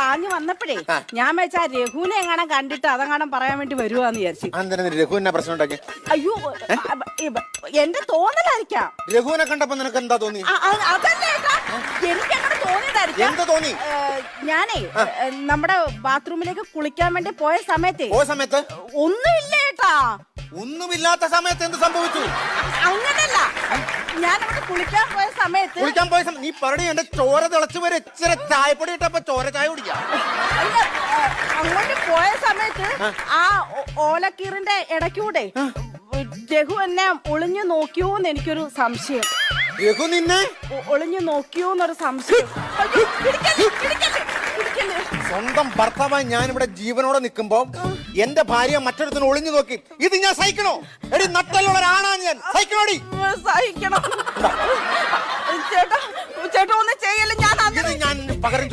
പാഞ്ഞു വന്നപ്പോഴേ ഞാൻ വെച്ചാ രഘുവിനെ എങ്ങാനും കണ്ടിട്ട് അതെങ്ങാനും പറയാൻ വേണ്ടി വരുവാന്ന് വിചാരിച്ചു. രഘുവിനെ പ്രശ്നം ഉണ്ടാക്കി? അയ്യോ എന്റെ തോന്നലായിരിക്കാം. രഘുവിനെ കണ്ടപ്പോ നിനക്ക് എന്താ തോന്നി? അതല്ലേ എനിക്ക് അങ്ങനെ തോന്നിയതായിരിക്കാം. എന്താ തോന്നി? ഞാനേ നമ്മുടെ ബാത്റൂമിലേക്ക് കുളിക്കാൻ വേണ്ടി പോയ സമയത്ത് ഒന്നുമില്ല ഏട്ടാ. ഒന്നുമില്ലാത്ത സമയത്ത് എന്ത് സംഭവിച്ചു? അങ്ങനല്ല, ഞാൻ അവിടെ കുളിക്കാൻ പോയ സമയത്ത് നീ പറടി എന്റെ ചോര തിളച്ചു വരെ ഇച്ചിരി ചായപ്പൊടി ഇട്ടപ്പോ ചോര ചായ കുടിക്കാം. അങ്ങോട്ട് പോയ സമയത്ത് ആ ഓലക്കീറിന്റെ ഇടയ്ക്കൂടെ രഘു എന്നെ ഒളിഞ്ഞു നോക്കിയോന്ന് എനിക്കൊരു സംശയം. രഘു നിന്നെ ഒളിഞ്ഞു നോക്കിയോന്നൊരു സംശയം. സ്വന്തം ഭർത്താവായി ഞാൻ ഇവിടെ ജീവനോടെ നിൽക്കുമ്പോ എന്റെ ഭാര്യ മറ്റൊരുത്തിന് ഒളിഞ്ഞു നോക്കി. ഇത് ഞാൻ സഹിക്കണോ? എടി നട്ടലുള്ള ഒരാണാ ഞാൻ. സഹിക്കണോടി? സഹിക്കണം ചേട്ടാ. ചേട്ടാ ഒന്ന് ചെയ്യല്ലേ. ഞാൻ പകരം